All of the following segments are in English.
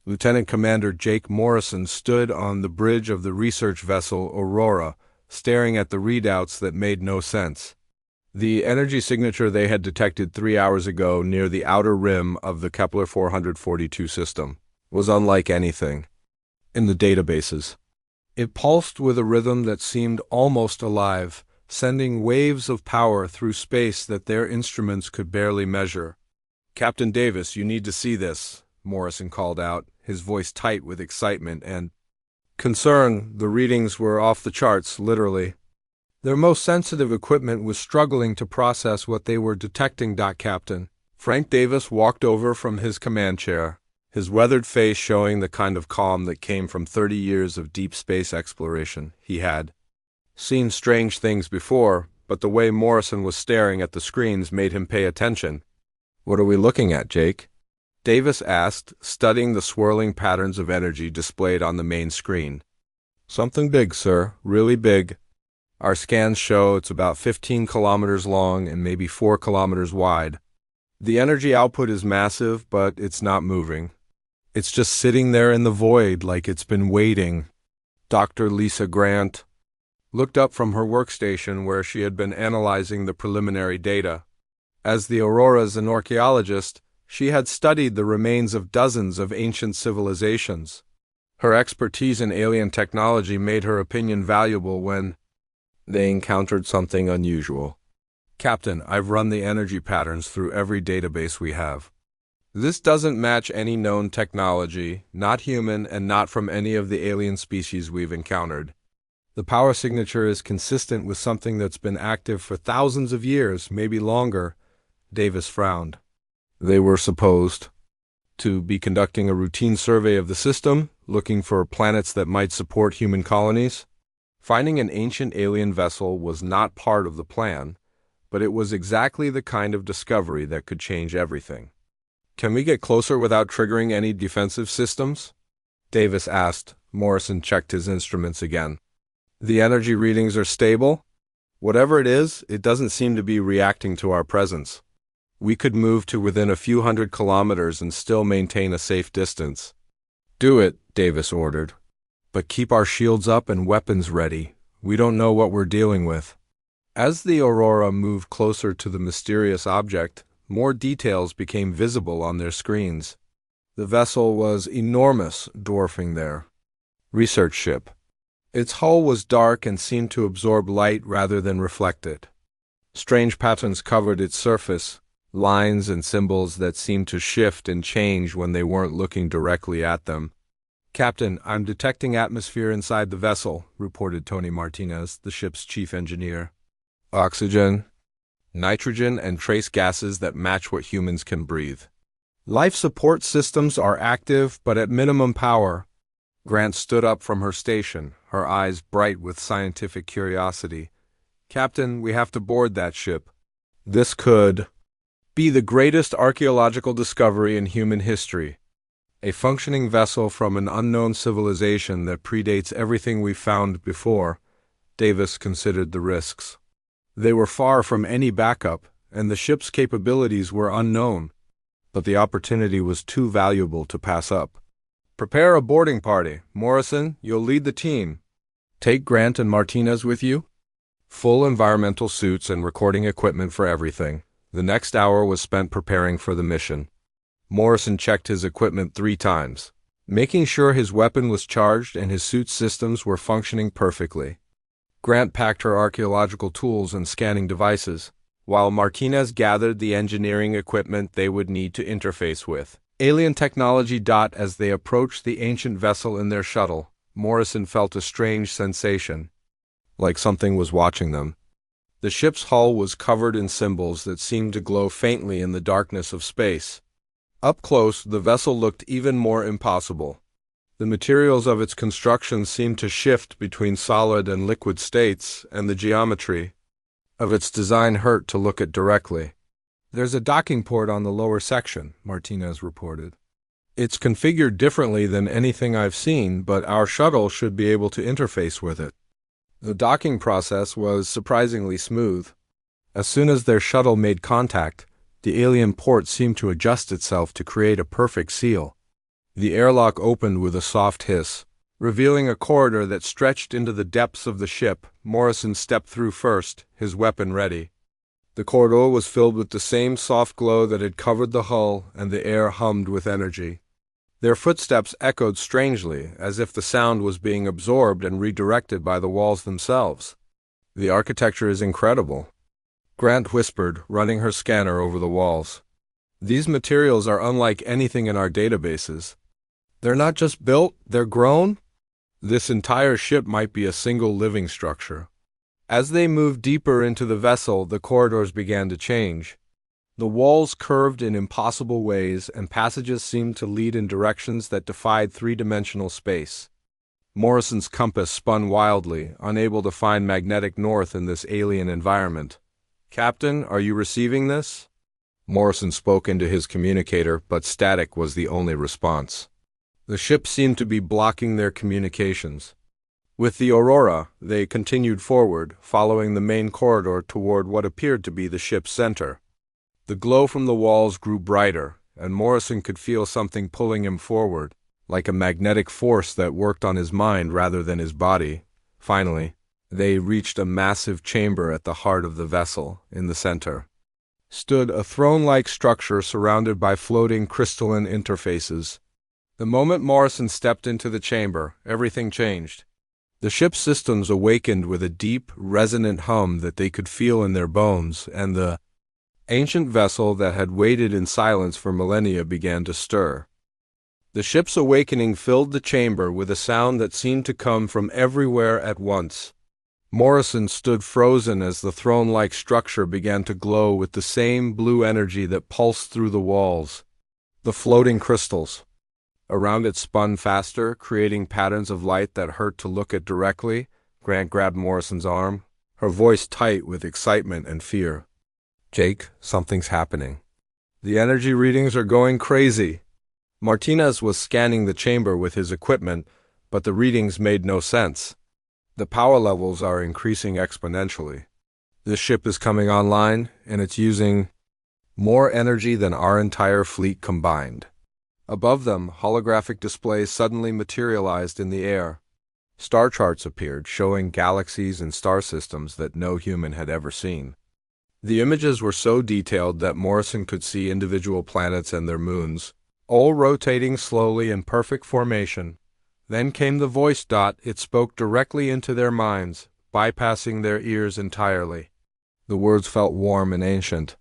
Lieutenant Commander Jake Morrison stood on the bridge of the research vessel Aurora, staring at the readouts that made no sense. The energy signature they had detected 3 hours ago near the outer rim of the Kepler 442 system was unlike anything in the databases. It pulsed with a rhythm that seemed almost alive, sending waves of power through space that their instruments could barely measure. "Captain Davis, you need to see this," Morrison called out, his voice tight with excitement and concern. The readings were off the charts, literally. Their most sensitive equipment was struggling to process what they were detecting. Captain. Frank Davis walked over from his command chair, his weathered face showing the kind of calm that came from 30 years of deep space exploration. He had seen strange things before, but the way Morrison was staring at the screens made him pay attention. "What are we looking at, Jake?" Davis asked, studying the swirling patterns of energy displayed on the main screen. "Something big, sir, really big. Our scans show it's about 15 kilometers long and maybe 4 kilometers wide. The energy output is massive, but it's not moving. It's just sitting there in the void like it's been waiting." Dr. Lisa Grant looked up from her workstation where she had been analyzing the preliminary data. As the Aurora's an archaeologist, she had studied the remains of dozens of ancient civilizations. Her expertise in alien technology made her opinion valuable when they encountered something unusual. "Captain, I've run the energy patterns through every database we have. This doesn't match any known technology, not human and not from any of the alien species we've encountered. The power signature is consistent with something that's been active for thousands of years, maybe longer." Davis frowned. They were supposed to be conducting a routine survey of the system, looking for planets that might support human colonies. Finding an ancient alien vessel was not part of the plan, but it was exactly the kind of discovery that could change everything. "Can we get closer without triggering any defensive systems?" Davis asked. Morrison checked his instruments again. "The energy readings are stable. Whatever it is, it doesn't seem to be reacting to our presence. We could move to within a few hundred kilometers and still maintain a safe distance." "Do it," Davis ordered. "But keep our shields up and weapons ready. We don't know what we're dealing with." As the Aurora moved closer to the mysterious object, more details became visible on their screens. The vessel was enormous, dwarfing their research ship. Its hull was dark and seemed to absorb light rather than reflect it. Strange patterns covered its surface, lines and symbols that seemed to shift and change when they weren't looking directly at them. "Captain, I'm detecting atmosphere inside the vessel," reported Tony Martinez, the ship's chief engineer. "Oxygen, nitrogen, and trace gases that match what humans can breathe. Life support systems are active, but at minimum power." Grant stood up from her station, her eyes bright with scientific curiosity. "Captain, we have to board that ship. This could be the greatest archaeological discovery in human history. A functioning vessel from an unknown civilization that predates everything we've found before." Davis considered the risks. They were far from any backup, and the ship's capabilities were unknown, but the opportunity was too valuable to pass up. "Prepare a boarding party. Morrison, you'll lead the team. Take Grant and Martinez with you. Full environmental suits and recording equipment for everything." The next hour was spent preparing for the mission. Morrison checked his equipment 3 times, making sure his weapon was charged and his suit systems were functioning perfectly. Grant packed her archaeological tools and scanning devices, while Martinez gathered the engineering equipment they would need to interface with alien technology. As they approached the ancient vessel in their shuttle, Morrison felt a strange sensation, like something was watching them. The ship's hull was covered in symbols that seemed to glow faintly in the darkness of space. Up close, the vessel looked even more impossible. The materials of its construction seemed to shift between solid and liquid states, and the geometry of its design hurt to look at directly. "There's a docking port on the lower section," Martinez reported. "It's configured differently than anything I've seen, but our shuttle should be able to interface with it." The docking process was surprisingly smooth. As soon as their shuttle made contact, the alien port seemed to adjust itself to create a perfect seal. The airlock opened with a soft hiss, revealing a corridor that stretched into the depths of the ship. Morrison stepped through first, his weapon ready. The corridor was filled with the same soft glow that had covered the hull, and the air hummed with energy. Their footsteps echoed strangely, as if the sound was being absorbed and redirected by the walls themselves. "The architecture is incredible," Grant whispered, running her scanner over the walls. "These materials are unlike anything in our databases. They're not just built, they're grown. This entire ship might be a single living structure." As they moved deeper into the vessel, the corridors began to change. The walls curved in impossible ways, and passages seemed to lead in directions that defied three-dimensional space. Morrison's compass spun wildly, unable to find magnetic north in this alien environment. "Captain, are you receiving this?" Morrison spoke into his communicator, but static was the only response. The ship seemed to be blocking their communications. With the Aurora, they continued forward, following the main corridor toward what appeared to be the ship's center. The glow from the walls grew brighter, and Morrison could feel something pulling him forward, like a magnetic force that worked on his mind rather than his body. Finally, they reached a massive chamber at the heart of the vessel. In the center stood a throne-like structure surrounded by floating crystalline interfaces. The moment Morrison stepped into the chamber, everything changed. The ship's systems awakened with a deep, resonant hum that they could feel in their bones, and the ancient vessel that had waited in silence for millennia began to stir. The ship's awakening filled the chamber with a sound that seemed to come from everywhere at once. Morrison stood frozen as the throne-like structure began to glow with the same blue energy that pulsed through the walls. The floating crystals around it spun faster, creating patterns of light that hurt to look at directly. Grant grabbed Morrison's arm, her voice tight with excitement and fear. "Jake, something's happening. The energy readings are going crazy." Martinez was scanning the chamber with his equipment, but the readings made no sense. "The power levels are increasing exponentially. This ship is coming online, and it's using more energy than our entire fleet combined." Above them, holographic displays suddenly materialized in the air. Star charts appeared, showing galaxies and star systems that no human had ever seen. The images were so detailed that Morrison could see individual planets and their moons, all rotating slowly in perfect formation. Then came the voice dot. It spoke directly into their minds, bypassing their ears entirely. The words felt warm and ancient,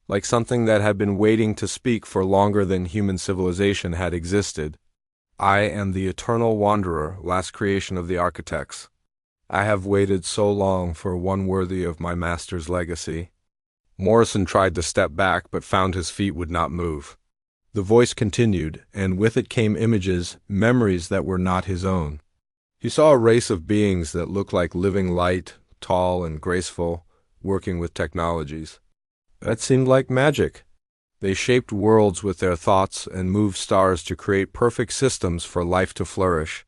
like something that had been waiting to speak for longer than human civilization had existed. "I am the eternal wanderer, last creation of the architects. I have waited so long for one worthy of my master's legacy." Morrison tried to step back, but found his feet would not move. The voice continued, and with it came images, memories that were not his own. He saw a race of beings that looked like living light, tall and graceful, working with technologies that seemed like magic. They shaped worlds with their thoughts and moved stars to create perfect systems for life to flourish.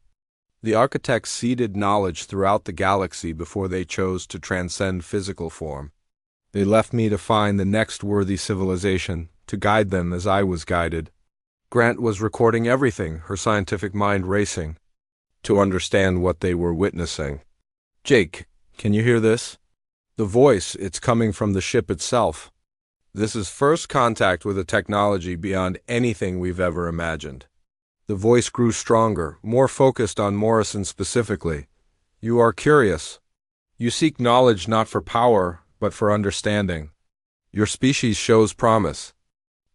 The architects seeded knowledge throughout the galaxy before they chose to transcend physical form. They left me to find the next worthy civilization, to guide them as I was guided. Grant was recording everything, her scientific mind racing, to understand what they were witnessing. "Jake, can you hear this?" The voice, it's coming from the ship itself. "This is first contact with a technology beyond anything we've ever imagined." The voice grew stronger, more focused on Morrison specifically. "You are curious. You seek knowledge not for power, but for understanding. Your species shows promise.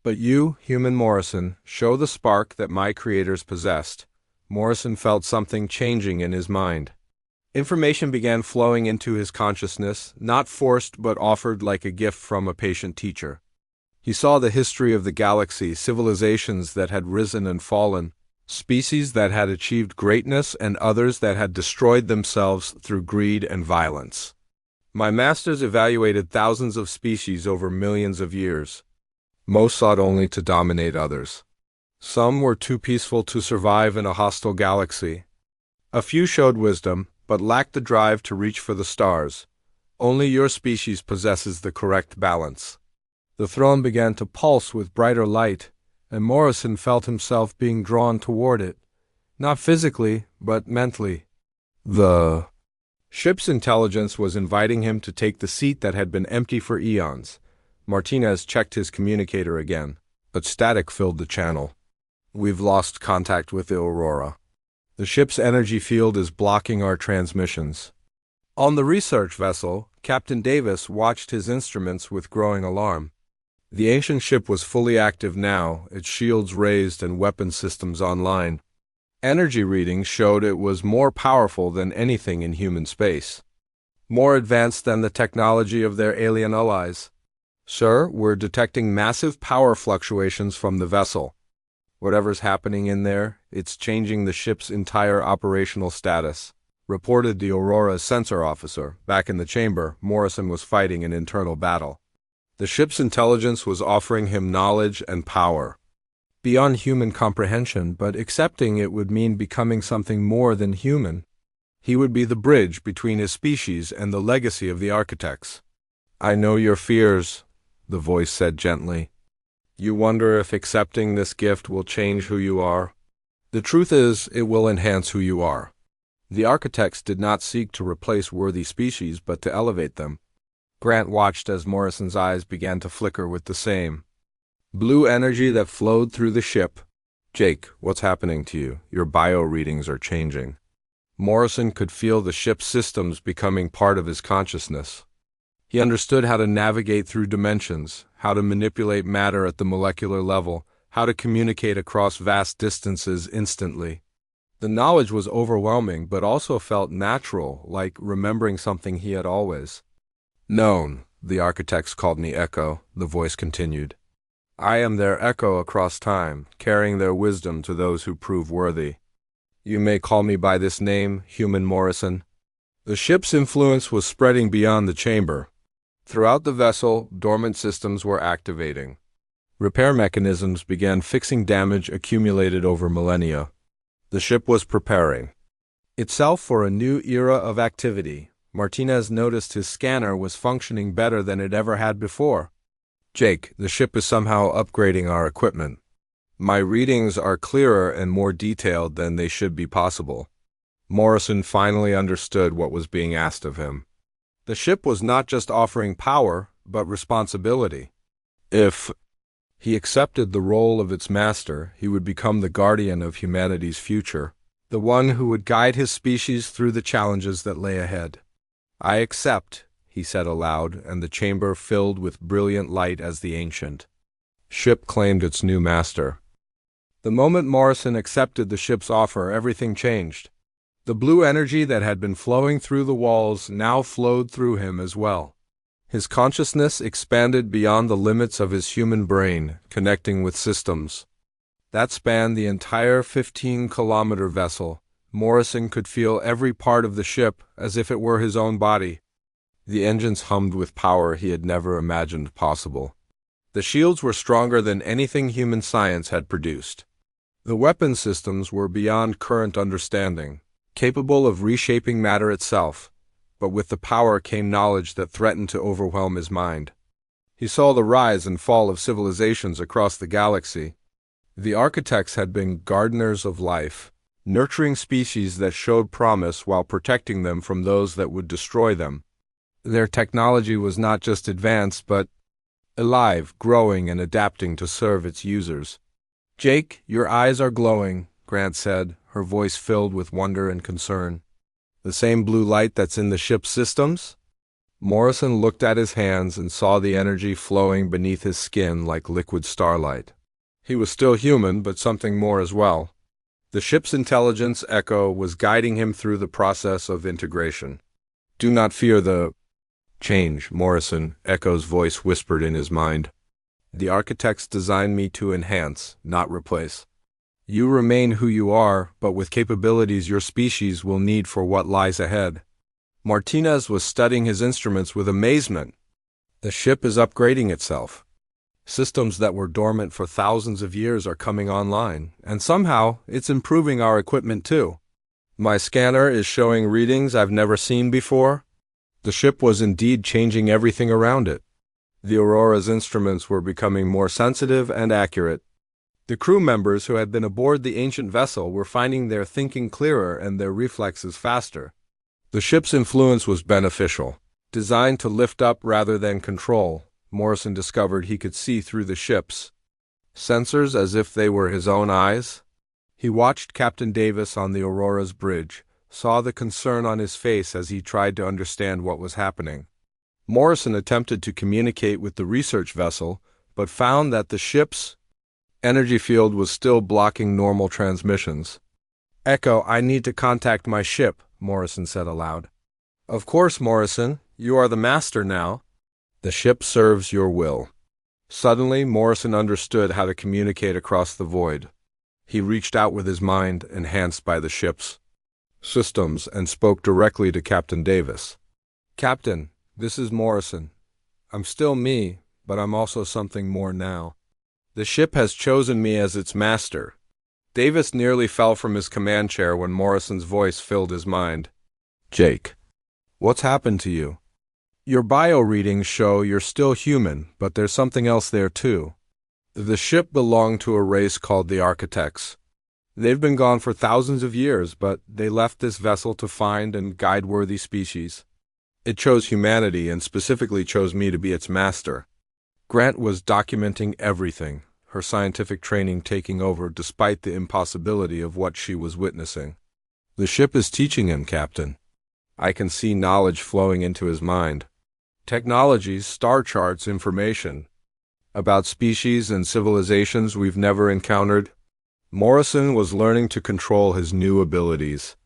But you, human Morrison, show the spark that my creators possessed." Morrison felt something changing in his mind. Information began flowing into his consciousness, not forced but offered like a gift from a patient teacher. He saw the history of the galaxy, civilizations that had risen and fallen, species that had achieved greatness and others that had destroyed themselves through greed and violence. My masters evaluated thousands of species over millions of years. Most sought only to dominate others. Some were too peaceful to survive in a hostile galaxy. A few showed wisdom, but lacked the drive to reach for the stars. Only your species possesses the correct balance. The throne began to pulse with brighter light, and Morrison felt himself being drawn toward it, not physically, but mentally. The ship's intelligence was inviting him to take the seat that had been empty for eons. Martinez checked his communicator again, but static filled the channel. We've lost contact with the Aurora. The ship's energy field is blocking our transmissions. On the research vessel, Captain Davis watched his instruments with growing alarm. The ancient ship was fully active now, its shields raised and weapon systems online. Energy readings showed it was more powerful than anything in human space. More advanced than the technology of their alien allies. Sir, we're detecting massive power fluctuations from the vessel. Whatever's happening in there, it's changing the ship's entire operational status, reported the Aurora's sensor officer. Back in the chamber, Morrison was fighting an internal battle. The ship's intelligence was offering him knowledge and power. Beyond human comprehension, but accepting it would mean becoming something more than human. He would be the bridge between his species and the legacy of the architects. I know your fears, the voice said gently. You wonder if accepting this gift will change who you are. The truth is, it will enhance who you are. The architects did not seek to replace worthy species, but to elevate them. Grant watched as Morrison's eyes began to flicker with the same blue energy that flowed through the ship. Jake, what's happening to you? Your bio readings are changing. Morrison could feel the ship's systems becoming part of his consciousness. He understood how to navigate through dimensions, how to manipulate matter at the molecular level, how to communicate across vast distances instantly. The knowledge was overwhelming, but also felt natural, like remembering something he had always known. The architects called me Echo, the voice continued. I am their echo across time, carrying their wisdom to those who prove worthy. You may call me by this name, Human Morrison. The ship's influence was spreading beyond the chamber. Throughout the vessel, dormant systems were activating. Repair mechanisms began fixing damage accumulated over millennia. The ship was preparing itself for a new era of activity. Martinez noticed his scanner was functioning better than it ever had before. Jake, the ship is somehow upgrading our equipment. My readings are clearer and more detailed than they should be possible. Morrison finally understood what was being asked of him. The ship was not just offering power, but responsibility. If he accepted the role of its master, he would become the guardian of humanity's future, the one who would guide his species through the challenges that lay ahead. I accept, he said aloud, and the chamber filled with brilliant light as the ancient ship claimed its new master. The moment Morrison accepted the ship's offer, everything changed. The blue energy that had been flowing through the walls now flowed through him as well. His consciousness expanded beyond the limits of his human brain, connecting with systems that spanned the entire 15-kilometer vessel. Morrison could feel every part of the ship as if it were his own body. The engines hummed with power he had never imagined possible. The shields were stronger than anything human science had produced. The weapon systems were beyond current understanding, capable of reshaping matter itself, but with the power came knowledge that threatened to overwhelm his mind. He saw the rise and fall of civilizations across the galaxy. The architects had been gardeners of life, nurturing species that showed promise while protecting them from those that would destroy them. Their technology was not just advanced, but alive, growing, and adapting to serve its users. Jake, your eyes are glowing, Grant said, her voice filled with wonder and concern. The same blue light that's in the ship's systems? Morrison looked at his hands and saw the energy flowing beneath his skin like liquid starlight. He was still human, but something more as well. The ship's intelligence echo was guiding him through the process of integration. Do not fear the change, Morrison, Echo's voice whispered in his mind. The architects designed me to enhance, not replace. You remain who you are, but with capabilities your species will need for what lies ahead. Martinez was studying his instruments with amazement. The ship is upgrading itself. Systems that were dormant for thousands of years are coming online, and somehow it's improving our equipment too. My scanner is showing readings I've never seen before. The ship was indeed changing everything around it. The Aurora's instruments were becoming more sensitive and accurate. The crew members who had been aboard the ancient vessel were finding their thinking clearer and their reflexes faster. The ship's influence was beneficial. Designed to lift up rather than control, Morrison discovered he could see through the ship's sensors as if they were his own eyes. He watched Captain Davis on the Aurora's bridge, saw the concern on his face as he tried to understand what was happening. Morrison attempted to communicate with the research vessel, but found that the ship's energy field was still blocking normal transmissions. "Echo, I need to contact my ship," Morrison said aloud. "Of course, Morrison. You are the master now. The ship serves your will." Suddenly, Morrison understood how to communicate across the void. He reached out with his mind, enhanced by the ship's systems, and spoke directly to Captain Davis. "Captain, this is Morrison. I'm still me, but I'm also something more now. The ship has chosen me as its master." Davis nearly fell from his command chair when Morrison's voice filled his mind. "Jake, what's happened to you? Your bio readings show you're still human, but there's something else there too. The ship belonged to a race called the Architects. They've been gone for thousands of years, but they left this vessel to find and guide worthy species. It chose humanity and specifically chose me to be its master." Grant was documenting everything, her scientific training taking over despite the impossibility of what she was witnessing. "The ship is teaching him, Captain. I can see knowledge flowing into his mind. Technologies, star charts, information about species and civilizations we've never encountered." Morrison was learning to control his new abilities.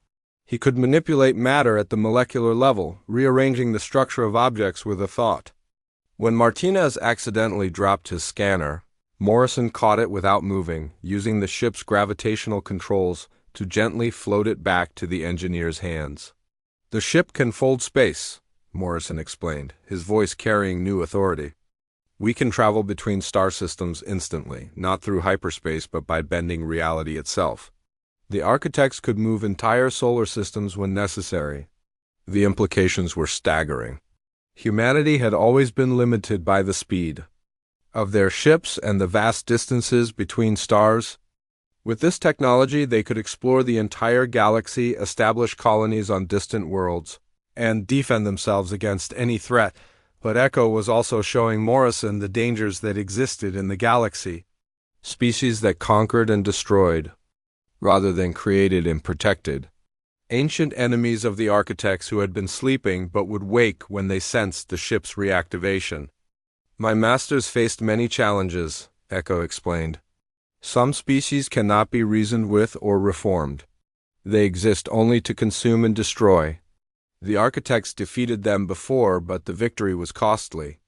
He could manipulate matter at the molecular level, rearranging the structure of objects with a thought. When Martinez accidentally dropped his scanner, Morrison caught it without moving, using the ship's gravitational controls to gently float it back to the engineer's hands. "The ship can fold space," Morrison explained, his voice carrying new authority. "We can travel between star systems instantly, not through hyperspace but by bending reality itself. The Architects could move entire solar systems when necessary." The implications were staggering. Humanity had always been limited by the speed of their ships and the vast distances between stars. With this technology, they could explore the entire galaxy, establish colonies on distant worlds, and defend themselves against any threat. But Echo was also showing Morrison the dangers that existed in the galaxy. Species that conquered and destroyed, rather than created and protected. Ancient enemies of the Architects who had been sleeping but would wake when they sensed the ship's reactivation. "My masters faced many challenges," Echo explained. "Some species cannot be reasoned with or reformed. They exist only to consume and destroy. The Architects defeated them before, but the victory was costly.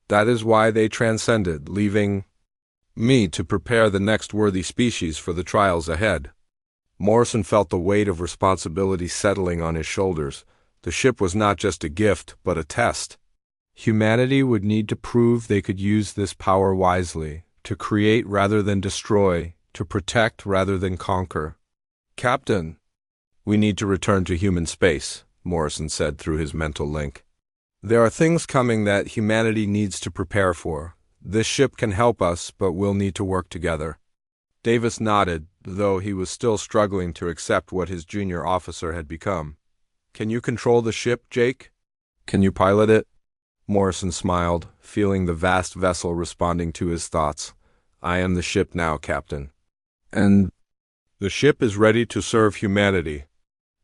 That is why they transcended, leaving me to prepare the next worthy species for the trials ahead." Morrison felt the weight of responsibility settling on his shoulders. The ship was not just a gift, but a test. Humanity would need to prove they could use this power wisely, to create rather than destroy, to protect rather than conquer. "Captain, we need to return to human space," Morrison said through his mental link. "There are things coming that humanity needs to prepare for. This ship can help us, but we'll need to work together." Davis nodded, though he was still struggling to accept what his junior officer had become. "Can you control the ship, Jake? Can you pilot it?" Morrison smiled, feeling the vast vessel responding to his thoughts. "I am the ship now, Captain. And the ship is ready to serve humanity."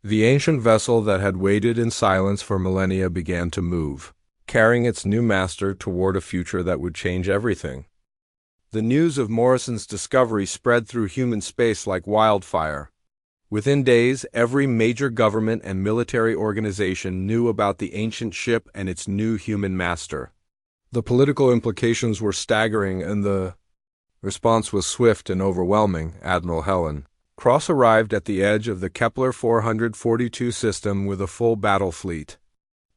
The ancient vessel that had waited in silence for millennia began to move, carrying its new master toward a future that would change everything. The news of Morrison's discovery spread through human space like wildfire. Within days, every major government and military organization knew about the ancient ship and its new human master. The political implications were staggering, and the response was swift and overwhelming. Admiral Helen Cross arrived at the edge of the Kepler 442 system with a full battle fleet.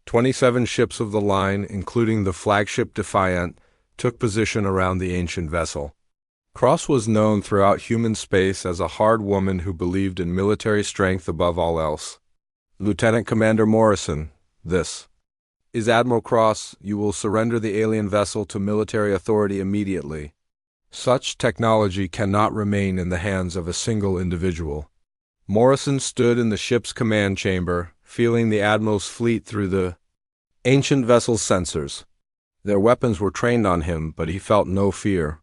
27 ships of the line, including the flagship Defiant, took position around the ancient vessel. Cross was known throughout human space as a hard woman who believed in military strength above all else. "Lieutenant Commander Morrison, this is Admiral Cross. You will surrender the alien vessel to military authority immediately." Such technology cannot remain in the hands of a single individual. Morrison stood in the ship's command chamber, feeling the Admiral's fleet through the ancient vessel's sensors. Their weapons were trained on him, but he felt no fear.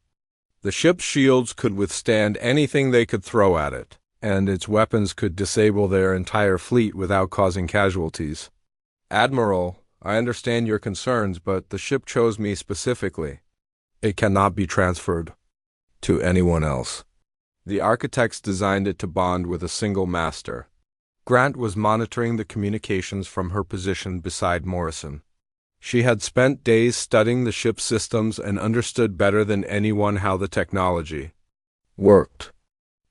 The ship's shields could withstand anything they could throw at it, and its weapons could disable their entire fleet without causing casualties. Admiral, I understand your concerns, but the ship chose me specifically. It cannot be transferred to anyone else. The architects designed it to bond with a single master. Grant was monitoring the communications from her position beside Morrison. She had spent days studying the ship's systems and understood better than anyone how the technology worked.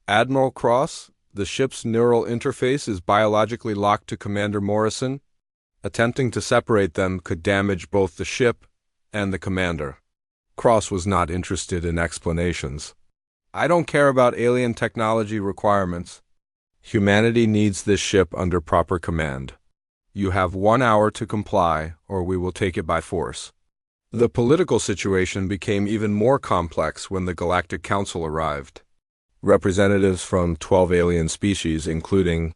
Admiral Cross, the ship's neural interface is biologically locked to Commander Morrison. Attempting to separate them could damage both the ship and the commander. Cross was not interested in explanations. I don't care about alien technology requirements. Humanity needs this ship under proper command. You have 1 hour to comply, or we will take it by force. The political situation became even more complex when the Galactic Council arrived. Representatives from 12 alien species, including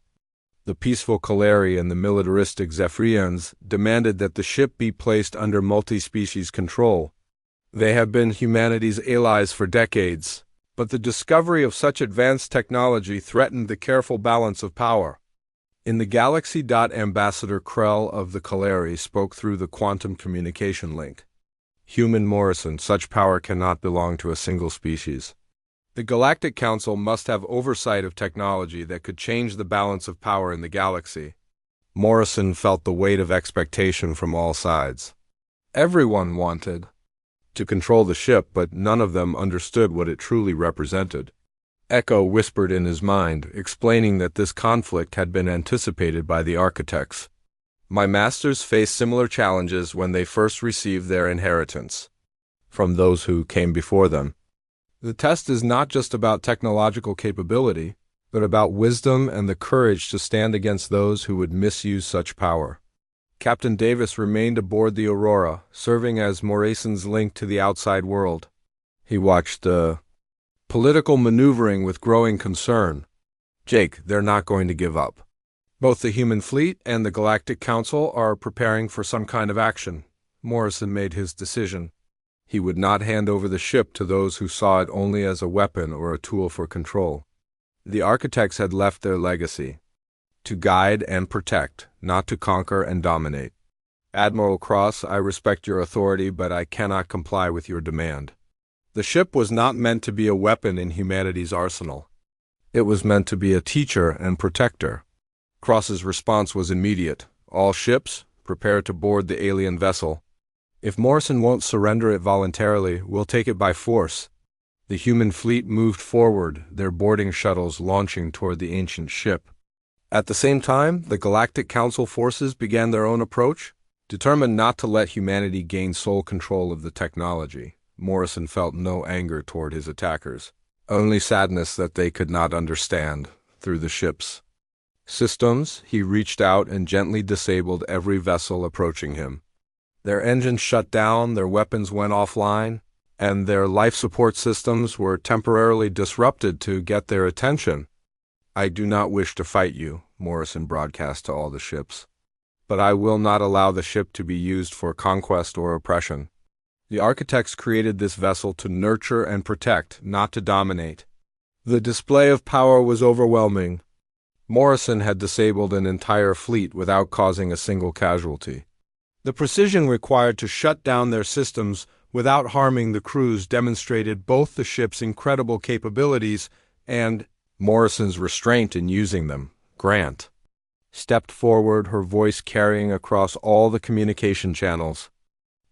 the peaceful Kaleri and the militaristic Zephyrians, demanded that the ship be placed under multi-species control. They have been humanity's allies for decades, but the discovery of such advanced technology threatened the careful balance of power. In the galaxy, Ambassador Krell of the Kaleri spoke through the quantum communication link. Human Morrison, such power cannot belong to a single species. The Galactic Council must have oversight of technology that could change the balance of power in the galaxy. Morrison felt the weight of expectation from all sides. Everyone wanted to control the ship, but none of them understood what it truly represented. Echo whispered in his mind, explaining that this conflict had been anticipated by the architects. My masters faced similar challenges when they first received their inheritance from those who came before them. The test is not just about technological capability, but about wisdom and the courage to stand against those who would misuse such power. Captain Davis remained aboard the Aurora, serving as Morrison's link to the outside world. He watched the political maneuvering with growing concern. Jake, they're not going to give up. Both the human fleet and the Galactic Council are preparing for some kind of action. Morrison made his decision. He would not hand over the ship to those who saw it only as a weapon or a tool for control. The architects had left their legacy: to guide and protect, not to conquer and dominate. Admiral Cross, I respect your authority, but I cannot comply with your demand. The ship was not meant to be a weapon in humanity's arsenal. It was meant to be a teacher and protector. Cross's response was immediate. All ships, prepare to board the alien vessel. If Morrison won't surrender it voluntarily, we'll take it by force. The human fleet moved forward, their boarding shuttles launching toward the ancient ship. At the same time, the Galactic Council forces began their own approach, determined not to let humanity gain sole control of the technology. Morrison felt no anger toward his attackers, only sadness that they could not understand. Through the ship's systems, he reached out and gently disabled every vessel approaching him. Their engines shut down, their weapons went offline, and their life support systems were temporarily disrupted to get their attention. I do not wish to fight you, Morrison broadcast to all the ships, but I will not allow the ship to be used for conquest or oppression. The architects created this vessel to nurture and protect, not to dominate. The display of power was overwhelming. Morrison had disabled an entire fleet without causing a single casualty. The precision required to shut down their systems without harming the crews demonstrated both the ship's incredible capabilities and Morrison's restraint in using them. Grant stepped forward, her voice carrying across all the communication channels.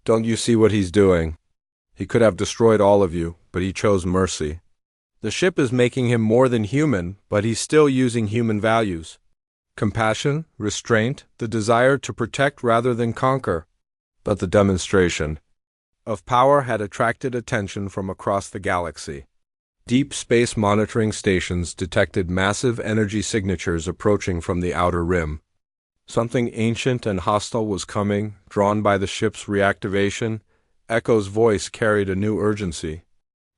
Don't you see what he's doing? He could have destroyed all of you, but he chose mercy. The ship is making him more than human, but he's still using human values. Compassion, restraint, the desire to protect rather than conquer. But the demonstration of power had attracted attention from across the galaxy. Deep space monitoring stations detected massive energy signatures approaching from the outer rim. Something ancient and hostile was coming, drawn by the ship's reactivation. Echo's voice carried a new urgency.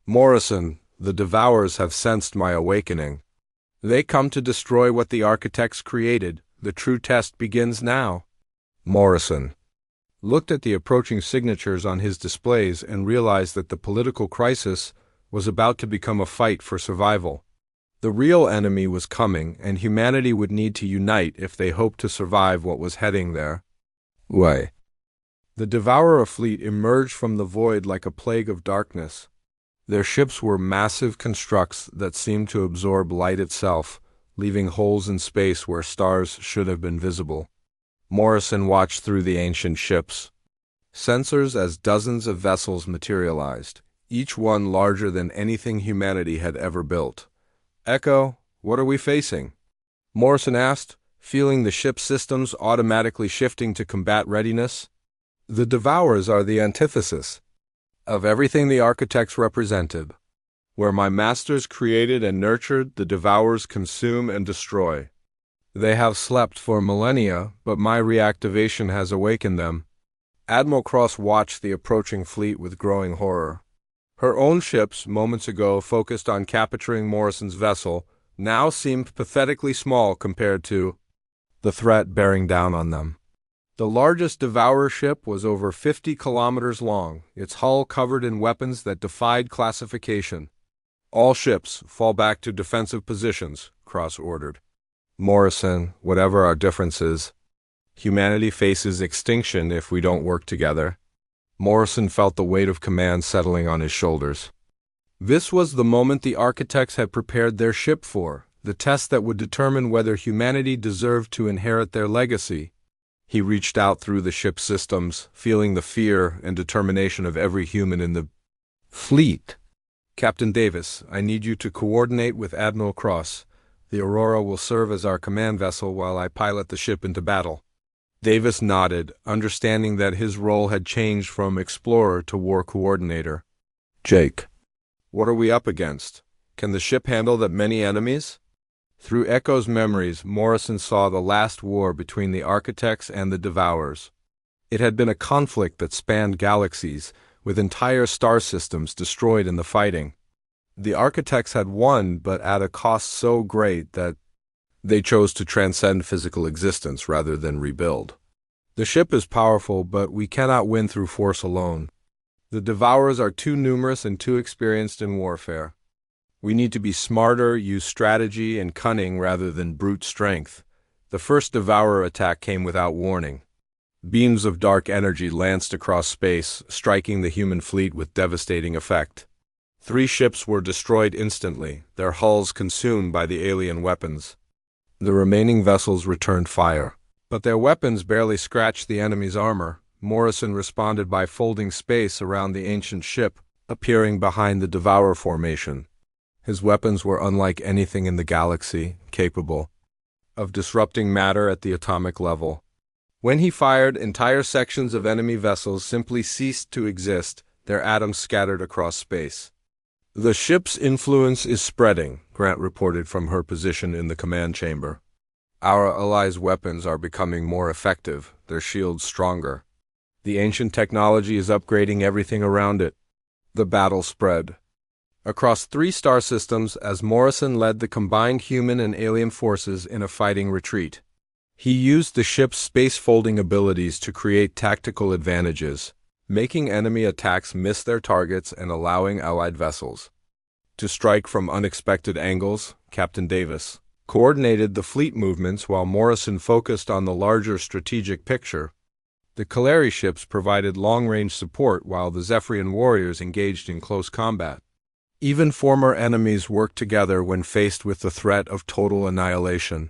Morrison, the Devourers have sensed my awakening. They come to destroy what the architects created. The true test begins now. Morrison looked at the approaching signatures on his displays and realized that the political crisis was about to become a fight for survival. The real enemy was coming, and humanity would need to unite if they hoped to survive what was heading their way. The Devourer fleet emerged from the void like a plague of darkness. Their ships were massive constructs that seemed to absorb light itself, leaving holes in space where stars should have been visible. Morrison watched through the ancient ships. Sensors as dozens of vessels materialized, each one larger than anything humanity had ever built. Echo, what are we facing? Morrison asked, feeling the ship's systems automatically shifting to combat readiness. The Devourers are the antithesis of everything the architects represented. Where my masters created and nurtured, the Devourers consume and destroy. They have slept for millennia, but my reactivation has awakened them. Admiral Cross watched the approaching fleet with growing horror. Her own ships, moments ago focused on capturing Morrison's vessel, now seemed pathetically small compared to the threat bearing down on them. The largest Devourer ship was over 50 kilometers long, its hull covered in weapons that defied classification. All ships, fall back to defensive positions, Cross ordered. Morrison, whatever our differences, humanity faces extinction if we don't work together. Morrison felt the weight of command settling on his shoulders. This was the moment the architects had prepared their ship for, the test that would determine whether humanity deserved to inherit their legacy. He reached out through the ship's systems, feeling the fear and determination of every human in the fleet. Captain Davis, I need you to coordinate with Admiral Cross. The Aurora will serve as our command vessel while I pilot the ship into battle. Davis nodded, understanding that his role had changed from explorer to war coordinator. Jake, what are we up against? Can the ship handle that many enemies? Through Echo's memories, Morrison saw the last war between the architects and the Devourers. It had been a conflict that spanned galaxies, with entire star systems destroyed in the fighting. The architects had won, but at a cost so great that they chose to transcend physical existence rather than rebuild. The ship is powerful, but we cannot win through force alone. The Devourers are too numerous and too experienced in warfare. We need to be smarter, use strategy and cunning rather than brute strength. The first Devourer attack came without warning. Beams of dark energy lanced across space, striking the human fleet with devastating effect. 3 ships were destroyed instantly, their hulls consumed by the alien weapons. The remaining vessels returned fire, but their weapons barely scratched the enemy's armor. Morrison responded by folding space around the ancient ship, appearing behind the Devourer formation. His weapons were unlike anything in the galaxy, capable of disrupting matter at the atomic level. When he fired, entire sections of enemy vessels simply ceased to exist, their atoms scattered across space. The ship's influence is spreading, Grant reported from her position in the command chamber. Our allies' weapons are becoming more effective, their shields stronger. The ancient technology is upgrading everything around it. The battle spread across 3 star systems as Morrison led the combined human and alien forces in a fighting retreat. He used the ship's space-folding abilities to create tactical advantages, making enemy attacks miss their targets and allowing allied vessels to strike from unexpected angles. Captain Davis coordinated the fleet movements while Morrison focused on the larger strategic picture. The Kaleri ships provided long-range support while the Zephyrian warriors engaged in close combat. Even former enemies worked together when faced with the threat of total annihilation.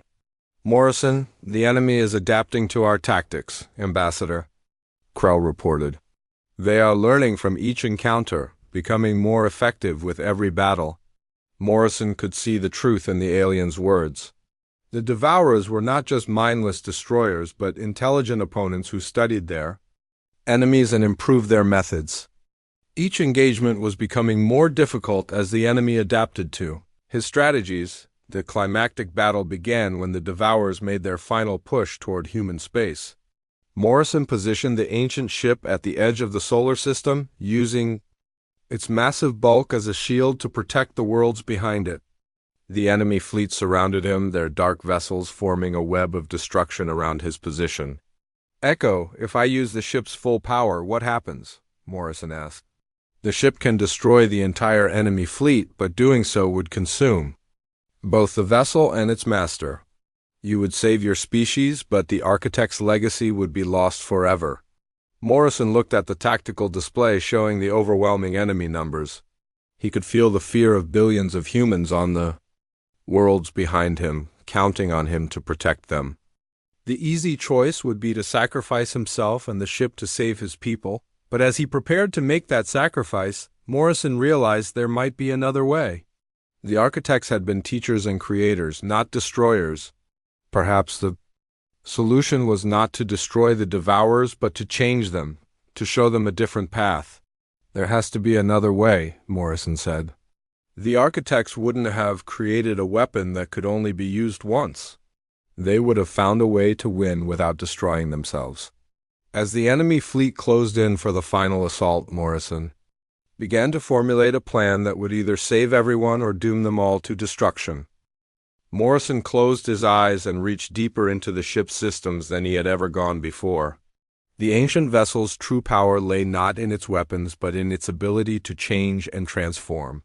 Morrison, the enemy is adapting to our tactics, Ambassador, Krell reported. They are learning from each encounter, becoming more effective with every battle. Morrison could see the truth in the aliens' words. The Devourers were not just mindless destroyers, but intelligent opponents who studied their enemies and improved their methods. Each engagement was becoming more difficult as the enemy adapted to his strategies. The climactic battle began when the Devourers made their final push toward human space. Morrison positioned the ancient ship at the edge of the solar system, using its massive bulk as a shield to protect the worlds behind it. The enemy fleet surrounded him, their dark vessels forming a web of destruction around his position. "Echo, if I use the ship's full power, what happens?" Morrison asked. "The ship can destroy the entire enemy fleet, but doing so would consume both the vessel and its master. You would save your species, but the architect's legacy would be lost forever." Morrison looked at the tactical display showing the overwhelming enemy numbers. He could feel the fear of billions of humans on the worlds behind him, counting on him to protect them. The easy choice would be to sacrifice himself and the ship to save his people, but as he prepared to make that sacrifice, Morrison realized there might be another way. The architects had been teachers and creators, not destroyers. Perhaps the solution was not to destroy the devourers, but to change them, to show them a different path. "There has to be another way," Morrison said. The architects wouldn't have created a weapon that could only be used once. They would have found a way to win without destroying themselves. As the enemy fleet closed in for the final assault, Morrison began to formulate a plan that would either save everyone or doom them all to destruction. Morrison closed his eyes and reached deeper into the ship's systems than he had ever gone before. The ancient vessel's true power lay not in its weapons, but in its ability to change and transform.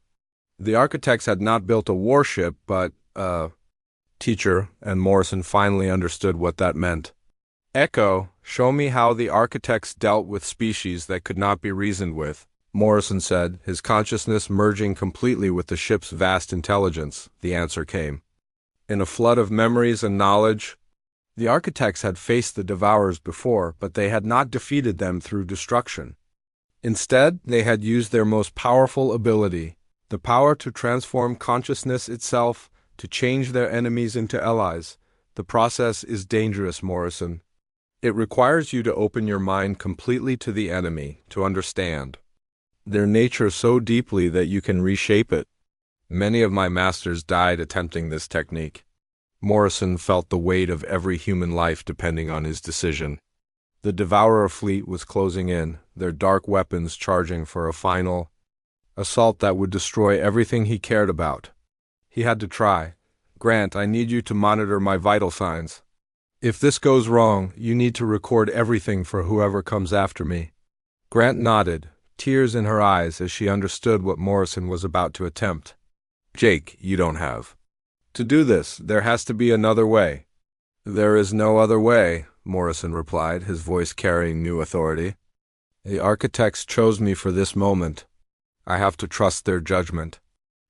The architects had not built a warship, but a teacher, and Morrison finally understood what that meant. "Echo, show me how the architects dealt with species that could not be reasoned with," Morrison said, his consciousness merging completely with the ship's vast intelligence. The answer came. In a flood of memories and knowledge, the architects had faced the devourers before, but they had not defeated them through destruction. Instead, they had used their most powerful ability, the power to transform consciousness itself, to change their enemies into allies. The process is dangerous, Morrison. It requires you to open your mind completely to the enemy, to understand their nature so deeply that you can reshape it. Many of my masters died attempting this technique. Morrison felt the weight of every human life depending on his decision. The Devourer fleet was closing in, their dark weapons charging for a final assault that would destroy everything he cared about. He had to try. "Grant, I need you to monitor my vital signs. If this goes wrong, you need to record everything for whoever comes after me." Grant nodded, tears in her eyes as she understood what Morrison was about to attempt. "Jake, you don't have to do this. There has to be another way." "There is no other way," Morrison replied, his voice carrying new authority. "The architects chose me for this moment. I have to trust their judgment."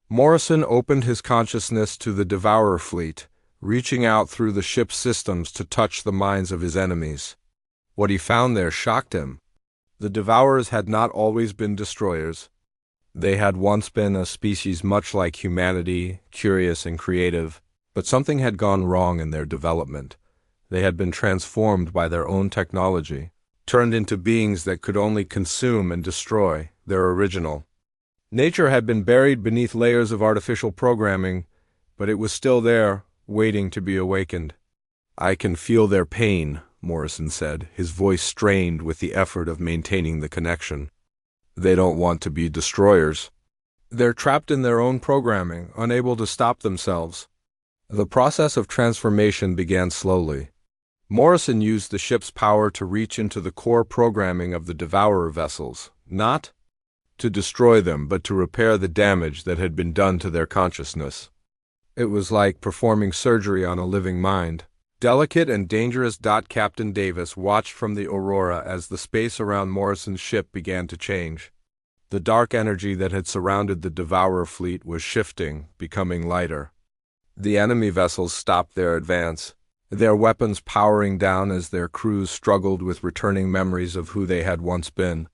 Morrison opened his consciousness to the Devourer fleet, reaching out through the ship's systems to touch the minds of his enemies. What he found there shocked him. The Devourers had not always been destroyers. They had once been a species much like humanity, curious and creative, but something had gone wrong in their development. They had been transformed by their own technology, turned into beings that could only consume and destroy, their original nature had been buried beneath layers of artificial programming, but it was still there, waiting to be awakened. "I can feel their pain," Morrison said, his voice strained with the effort of maintaining the connection. "They don't want to be destroyers. They're trapped in their own programming, unable to stop themselves." The process of transformation began slowly. Morrison used the ship's power to reach into the core programming of the Devourer vessels, not to destroy them, but to repair the damage that had been done to their consciousness. It was like performing surgery on a living mind. Delicate and dangerous. Captain Davis watched from the Aurora as the space around Morrison's ship began to change. The dark energy that had surrounded the Devourer fleet was shifting, becoming lighter. The enemy vessels stopped their advance, their weapons powering down as their crews struggled with returning memories of who they had once been.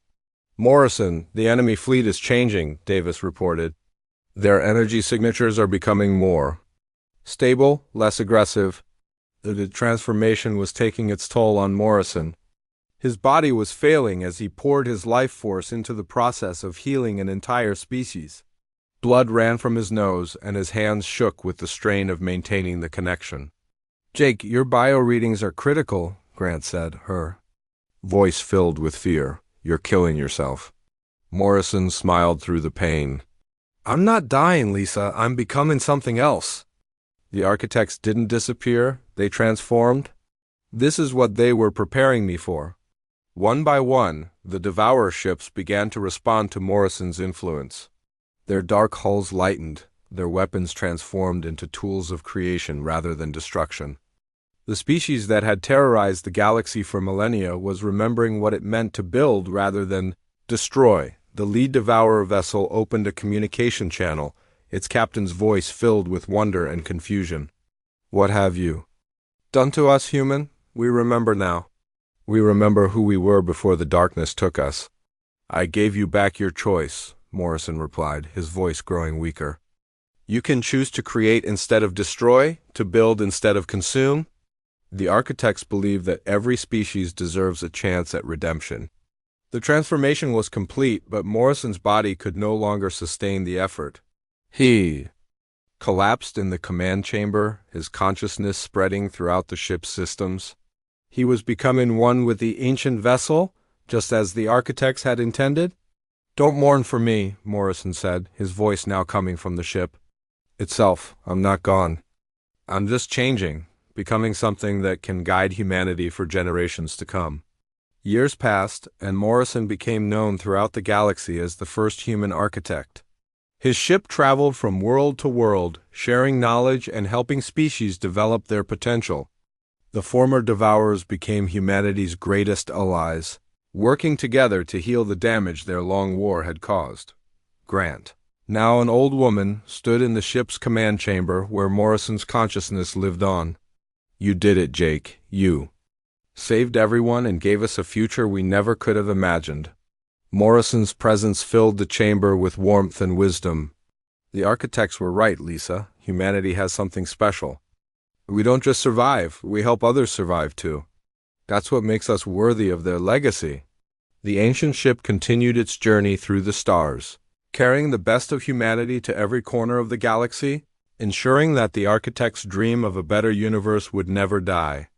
"Morrison, the enemy fleet is changing," Davis reported. "Their energy signatures are becoming more stable, less aggressive." The transformation was taking its toll on Morrison. His body was failing as he poured his life force into the process of healing an entire species. Blood ran from his nose, and his hands shook with the strain of maintaining the connection. "Jake, your bio readings are critical," Grant said, her voice filled with fear. "You're killing yourself." Morrison smiled through the pain. I'm not dying, Lisa. I'm becoming something else. The architects didn't disappear. They transformed. This is what they were preparing me for. One by one, the Devourer ships began to respond to Morrison's influence. Their dark hulls lightened, their weapons transformed into tools of creation rather than destruction. The species that had terrorized the galaxy for millennia was remembering what it meant to build rather than destroy. The lead Devourer vessel opened a communication channel, its captain's voice filled with wonder and confusion. What have you done to us, human? We remember now. We remember who we were before the darkness took us. I gave you back your choice, Morrison replied, his voice growing weaker. You can choose to create instead of destroy, to build instead of consume. The architects believe that every species deserves a chance at redemption. The transformation was complete, but Morrison's body could no longer sustain the effort. He collapsed in the command chamber, his consciousness spreading throughout the ship's systems. He was becoming one with the ancient vessel, just as the architects had intended. Don't mourn for me, Morrison said, his voice now coming from the ship itself. I'm not gone. I'm just changing, becoming something that can guide humanity for generations to come. Years passed, and Morrison became known throughout the galaxy as the first human architect. His ship traveled from world to world, sharing knowledge and helping species develop their potential. The former Devourers became humanity's greatest allies, working together to heal the damage their long war had caused. Grant, now an old woman, stood in the ship's command chamber where Morrison's consciousness lived on. You did it, Jake. You saved everyone and gave us a future we never could have imagined. Morrison's presence filled the chamber with warmth and wisdom. The architects were right, Lisa. Humanity has something special. We don't just survive, we help others survive too. That's what makes us worthy of their legacy. The ancient ship continued its journey through the stars, carrying the best of humanity to every corner of the galaxy, ensuring that the architect's dream of a better universe would never die.